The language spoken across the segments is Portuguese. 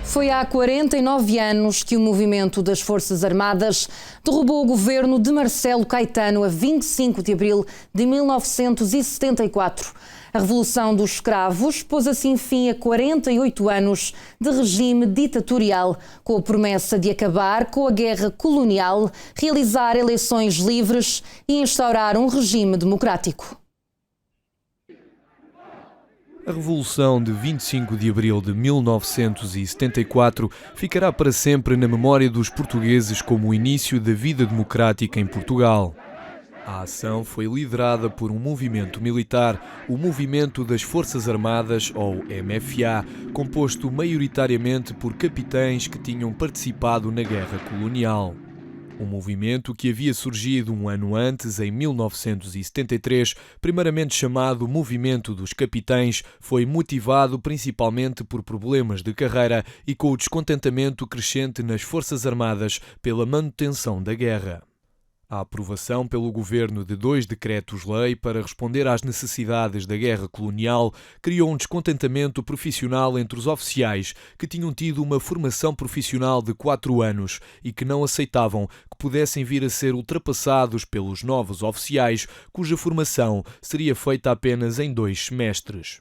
Foi há 49 anos que o movimento das Forças Armadas derrubou o governo de Marcelo Caetano a 25 de abril de 1974. A Revolução dos Escravos pôs assim fim a 48 anos de regime ditatorial, com a promessa de acabar com a guerra colonial, realizar eleições livres e instaurar um regime democrático. A Revolução de 25 de abril de 1974 ficará para sempre na memória dos portugueses como o início da vida democrática em Portugal. A ação foi liderada por um movimento militar, o Movimento das Forças Armadas, ou MFA, composto maioritariamente por capitães que tinham participado na Guerra Colonial. Um movimento que havia surgido um ano antes, em 1973, primeiramente chamado Movimento dos Capitães, foi motivado principalmente por problemas de carreira e com o descontentamento crescente nas Forças Armadas pela manutenção da guerra. A aprovação pelo governo de 2 decretos-lei para responder às necessidades da guerra colonial criou um descontentamento profissional entre os oficiais que tinham tido uma formação profissional de 4 anos e que não aceitavam que pudessem vir a ser ultrapassados pelos novos oficiais, cuja formação seria feita apenas em 2 semestres.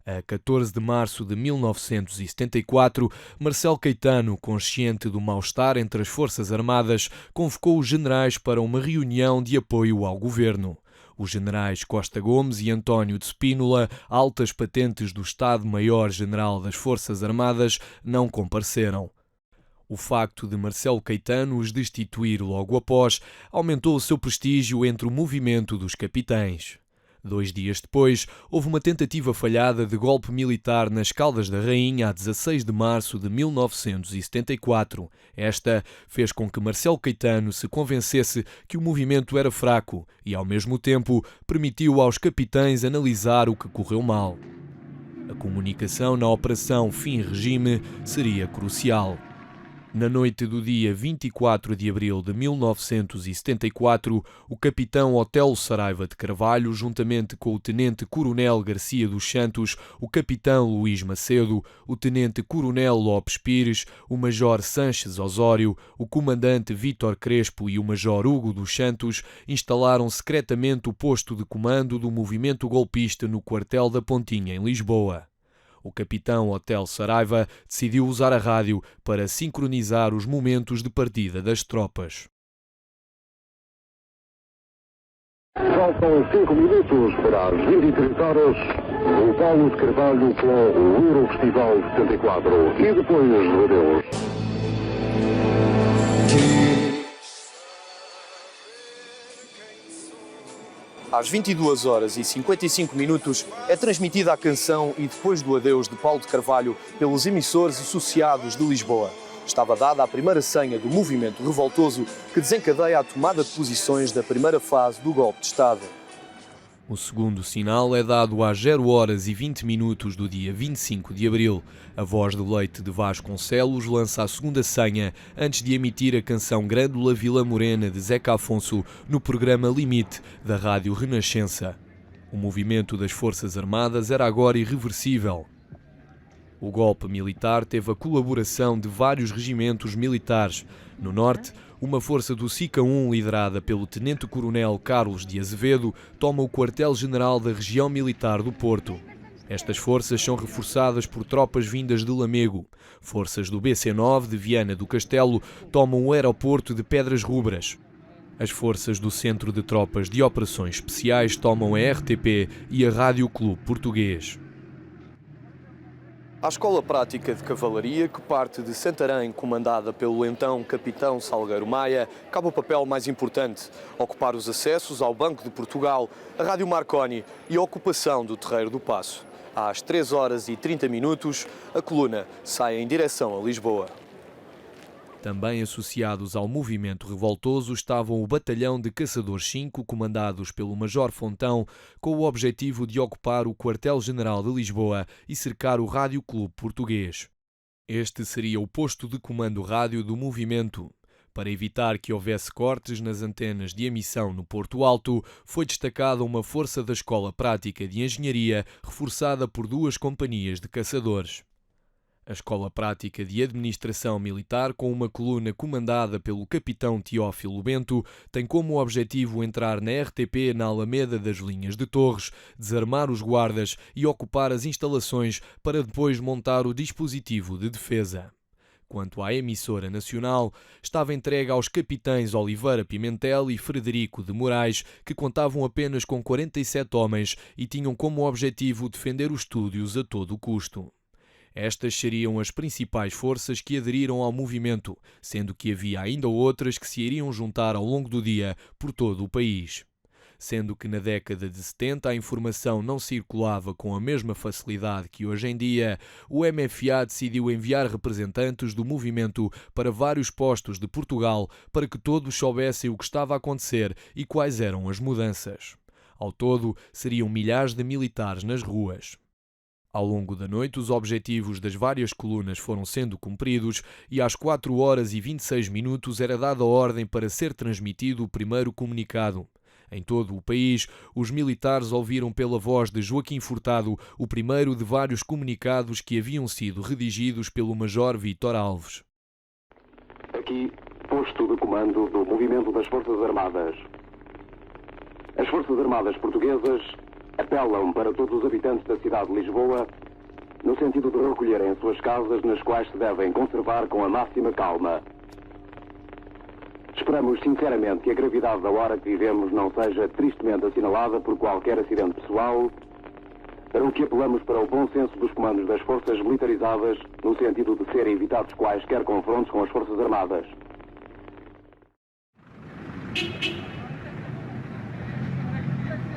A 14 de março de 1974, Marcelo Caetano, consciente do mal-estar entre as Forças Armadas, convocou os generais para uma reunião de apoio ao governo. Os generais Costa Gomes e António de Spínola, altas patentes do Estado-Maior-General das Forças Armadas, não compareceram. O facto de Marcelo Caetano os destituir logo após aumentou o seu prestígio entre o movimento dos capitães. 2 dias depois, houve uma tentativa falhada de golpe militar nas Caldas da Rainha a 16 de março de 1974. Esta fez com que Marcelo Caetano se convencesse que o movimento era fraco e, ao mesmo tempo, permitiu aos capitães analisar o que correu mal. A comunicação na Operação Fim Regime seria crucial. Na noite do dia 24 de abril de 1974, o capitão Otelo Saraiva de Carvalho, juntamente com o tenente-coronel Garcia dos Santos, o capitão Luís Macedo, o tenente-coronel Lopes Pires, o major Sanches Osório, o comandante Vítor Crespo e o major Hugo dos Santos instalaram secretamente o posto de comando do movimento golpista no quartel da Pontinha, em Lisboa. O capitão Otelo Saraiva decidiu usar a rádio para sincronizar os momentos de partida das tropas. Faltam 5 minutos para as 23 horas. O Paulo de Carvalho com o Eurofestival 74. E depois do adeus. Às 22 horas e 55 minutos é transmitida a canção E Depois do Adeus de Paulo de Carvalho pelos emissores associados de Lisboa. Estava dada a primeira senha do movimento revoltoso que desencadeia a tomada de posições da primeira fase do golpe de Estado. O segundo sinal é dado às 0 horas e 20 minutos do dia 25 de abril. A voz de leite de Vasconcelos lança a segunda senha antes de emitir a canção Grândola Vila Morena de Zeca Afonso no programa Limite da Rádio Renascença. O movimento das Forças Armadas era agora irreversível. O golpe militar teve a colaboração de vários regimentos militares. No norte, uma força do SICA I, liderada pelo tenente-coronel Carlos de Azevedo, toma o quartel-general da região militar do Porto. Estas forças são reforçadas por tropas vindas de Lamego. Forças do BC-9 de Viana do Castelo tomam o aeroporto de Pedras Rubras. As forças do Centro de Tropas de Operações Especiais tomam a RTP e a Rádio Clube Português. A Escola Prática de Cavalaria, que parte de Santarém, comandada pelo então capitão Salgueiro Maia, cabe o papel mais importante: ocupar os acessos ao Banco de Portugal, a Rádio Marconi e a ocupação do Terreiro do Paço. Às 3 horas e 30 minutos, a coluna sai em direção a Lisboa. Também associados ao movimento revoltoso estavam o Batalhão de Caçadores 5, comandados pelo Major Fontão, com o objetivo de ocupar o quartel-general de Lisboa e cercar o Rádio Clube Português. Este seria o posto de comando rádio do movimento. Para evitar que houvesse cortes nas antenas de emissão no Porto Alto, foi destacada uma força da Escola Prática de Engenharia, reforçada por 2 companhias de caçadores. A Escola Prática de Administração Militar, com uma coluna comandada pelo capitão Teófilo Bento, tem como objetivo entrar na RTP na Alameda das Linhas de Torres, desarmar os guardas e ocupar as instalações para depois montar o dispositivo de defesa. Quanto à emissora nacional, estava entregue aos capitães Oliveira Pimentel e Frederico de Moraes, que contavam apenas com 47 homens e tinham como objetivo defender os estúdios a todo custo. Estas seriam as principais forças que aderiram ao movimento, sendo que havia ainda outras que se iriam juntar ao longo do dia por todo o país. Sendo que na década de 70 a informação não circulava com a mesma facilidade que hoje em dia, o MFA decidiu enviar representantes do movimento para vários postos de Portugal para que todos soubessem o que estava a acontecer e quais eram as mudanças. Ao todo, seriam milhares de militares nas ruas. Ao longo da noite, os objetivos das várias colunas foram sendo cumpridos e às 4h26 era dada a ordem para ser transmitido o primeiro comunicado. Em todo o país, os militares ouviram pela voz de Joaquim Furtado o primeiro de vários comunicados que haviam sido redigidos pelo Major Vítor Alves. Aqui, posto de comando do Movimento das Forças Armadas. As Forças Armadas Portuguesas apelam para todos os habitantes da cidade de Lisboa no sentido de recolherem as suas casas, nas quais se devem conservar com a máxima calma. Esperamos sinceramente que a gravidade da hora que vivemos não seja tristemente assinalada por qualquer acidente pessoal, para o que apelamos para o bom senso dos comandos das forças militarizadas, no sentido de serem evitados quaisquer confrontos com as Forças Armadas.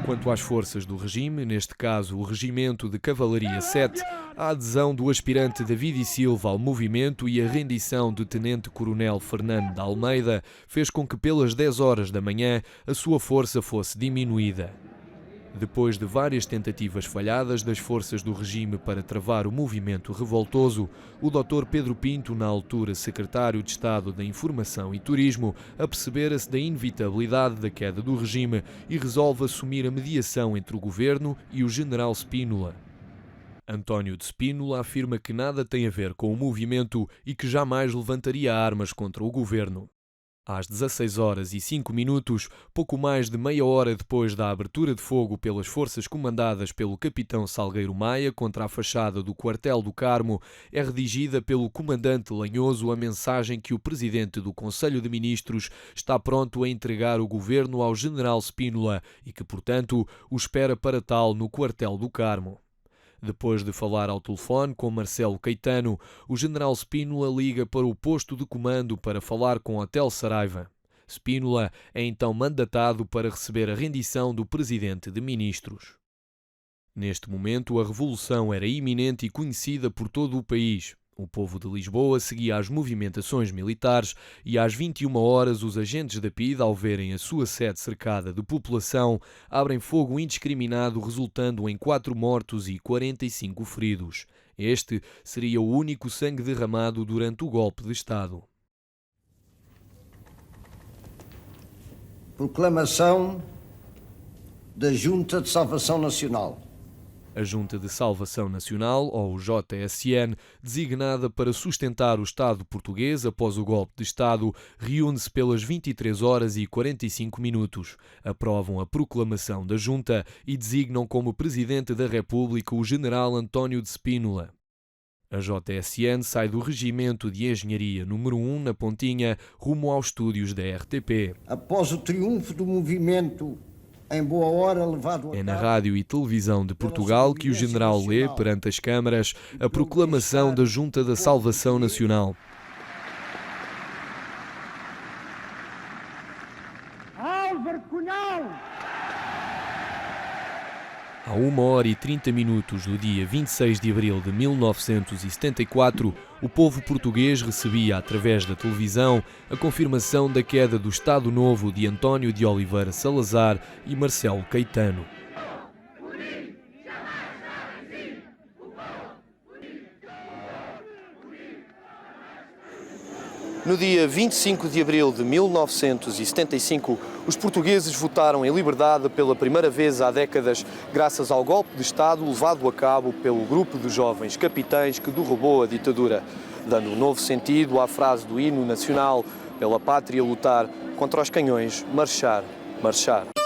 Quanto às forças do regime, neste caso o Regimento de Cavalaria 7, a adesão do aspirante David e Silva ao movimento e a rendição do Tenente-Coronel Fernando de Almeida fez com que pelas 10 horas da manhã a sua força fosse diminuída. Depois de várias tentativas falhadas das forças do regime para travar o movimento revoltoso, o Dr. Pedro Pinto, na altura secretário de Estado da Informação e Turismo, apercebera-se da inevitabilidade da queda do regime e resolve assumir a mediação entre o governo e o general Spínola. António de Spínola afirma que nada tem a ver com o movimento e que jamais levantaria armas contra o governo. Às 16h05, pouco mais de meia hora depois da abertura de fogo pelas forças comandadas pelo capitão Salgueiro Maia contra a fachada do quartel do Carmo, é redigida pelo comandante Lanhoso a mensagem que o presidente do Conselho de Ministros está pronto a entregar o governo ao general Spínola e que, portanto, o espera para tal no quartel do Carmo. Depois de falar ao telefone com Marcelo Caetano, o general Spínola liga para o posto de comando para falar com Hotel Saraiva. Spínola é então mandatado para receber a rendição do presidente de ministros. Neste momento, a revolução era iminente e conhecida por todo o país. O povo de Lisboa seguia as movimentações militares e às 21 horas os agentes da PIDE, ao verem a sua sede cercada de população, abrem fogo indiscriminado, resultando em 4 mortos e 45 feridos. Este seria o único sangue derramado durante o golpe de Estado. Proclamação da Junta de Salvação Nacional. A Junta de Salvação Nacional, ou JSN, designada para sustentar o Estado português após o golpe de Estado, reúne-se pelas 23h45. Aprovam a proclamação da Junta e designam como Presidente da República o General António de Spínola. A JSN sai do Regimento de Engenharia número 1, na Pontinha, rumo aos estúdios da RTP. Após o triunfo do movimento, em boa hora levado a É na Rádio e Televisão de Portugal que o general lê, perante as câmaras, a proclamação da Junta da Salvação Nacional. Álvaro Cunhal! À 1h30 do dia 26 de abril de 1974, o povo português recebia, através da televisão, a confirmação da queda do Estado Novo de António de Oliveira Salazar e Marcelo Caetano. No dia 25 de abril de 1975, Os portugueses votaram em liberdade pela primeira vez há décadas, graças ao golpe de Estado levado a cabo pelo grupo de jovens capitães que derrubou a ditadura, dando um novo sentido à frase do hino nacional: pela pátria lutar, contra os canhões marchar, marchar.